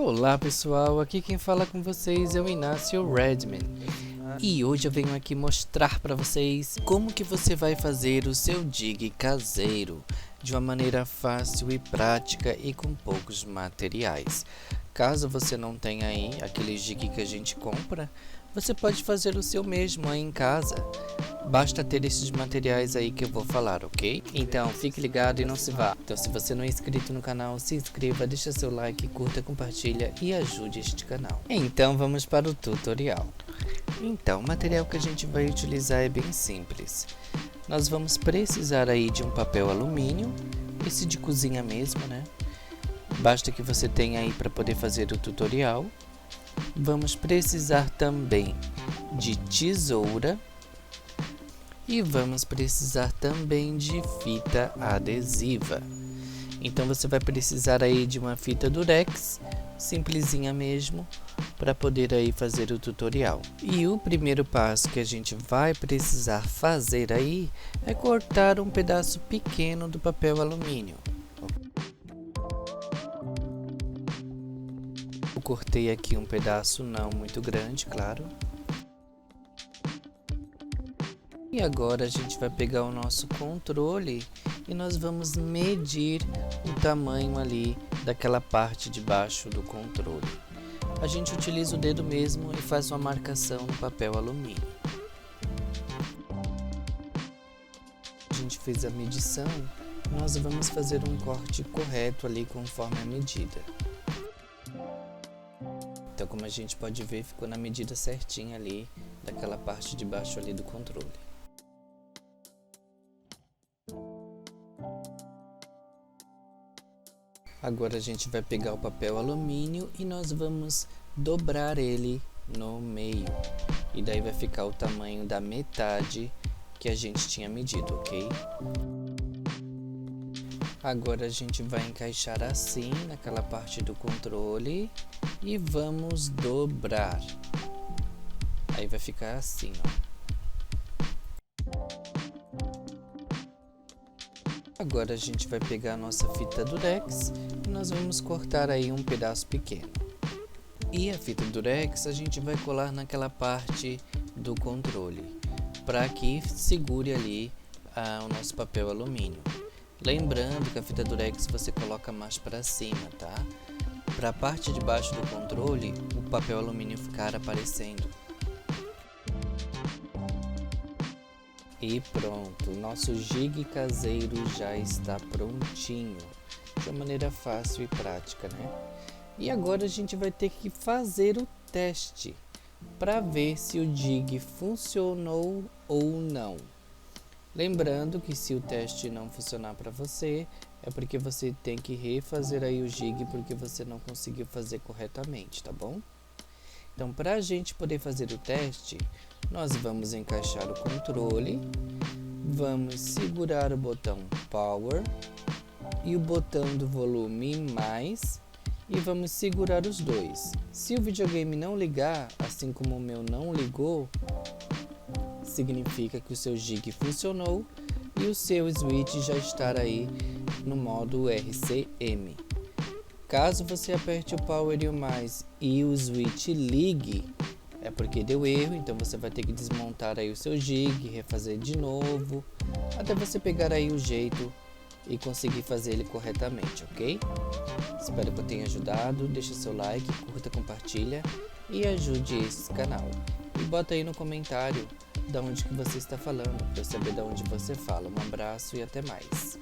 Olá pessoal, aqui quem fala com vocês é o Inácio Redman e hoje eu venho aqui mostrar para vocês como que você vai fazer o seu dig caseiro de uma maneira fácil e prática e com poucos materiais. Caso você não tenha aí aquele dig que a gente compra, você pode fazer o seu mesmo aí em casa. Basta ter esses materiais aí que eu vou falar, ok? Então, fique ligado e não se vá. Então, se você não é inscrito no canal, se inscreva, deixa seu like, curta, compartilha e ajude este canal. Então, vamos para o tutorial. Então, o material que a gente vai utilizar é bem simples. Nós vamos precisar aí de um papel alumínio, esse de cozinha mesmo, né? Basta que você tenha aí para poder fazer o tutorial. Vamos precisar também de tesoura. E vamos precisar também de fita adesiva. Então você vai precisar aí de uma fita durex, simplesinha mesmo, para poder aí fazer o tutorial. E o primeiro passo que a gente vai precisar fazer aí é cortar um pedaço pequeno do papel alumínio. Eu cortei aqui um pedaço não muito grande, claro. E agora a gente vai pegar o nosso controle e nós vamos medir o tamanho ali daquela parte de baixo do controle. A gente utiliza o dedo mesmo e faz uma marcação no papel alumínio. A gente fez a medição, nós vamos fazer um corte correto ali conforme a medida. Então, como a gente pode ver, ficou na medida certinha ali daquela parte de baixo ali do controle. Agora a gente vai pegar o papel alumínio e nós vamos dobrar ele no meio. E daí vai ficar o tamanho da metade que a gente tinha medido, ok? Agora a gente vai encaixar assim naquela parte do controle e vamos dobrar. Aí vai ficar assim, ó. Agora a gente vai pegar a nossa fita durex e nós vamos cortar aí um pedaço pequeno. E a fita durex a gente vai colar naquela parte do controle, para que segure ali o nosso papel alumínio. Lembrando que a fita durex você coloca mais para cima, tá? Para a parte de baixo do controle, o papel alumínio ficar aparecendo. E pronto, o nosso dig caseiro já está prontinho, de uma maneira fácil e prática, né? E agora a gente vai ter que fazer o teste, para ver se o dig funcionou ou não. Lembrando que se o teste não funcionar para você, é porque você tem que refazer aí o dig, porque você não conseguiu fazer corretamente, tá bom? Então, para a gente poder fazer o teste, nós vamos encaixar o controle, vamos segurar o botão Power e o botão do volume mais e vamos segurar os dois. Se o videogame não ligar, assim como o meu não ligou, significa que o seu dig funcionou e o seu switch já está aí no modo RCM. Caso você aperte o Power e o mais e o switch ligue, é porque deu erro, então você vai ter que desmontar aí o seu dig, refazer de novo, até você pegar aí o jeito e conseguir fazer ele corretamente, ok? Espero que eu tenha ajudado, deixa seu like, curta, compartilha e ajude esse canal. E bota aí no comentário de onde que você está falando, para eu saber de onde você fala. Um abraço e até mais.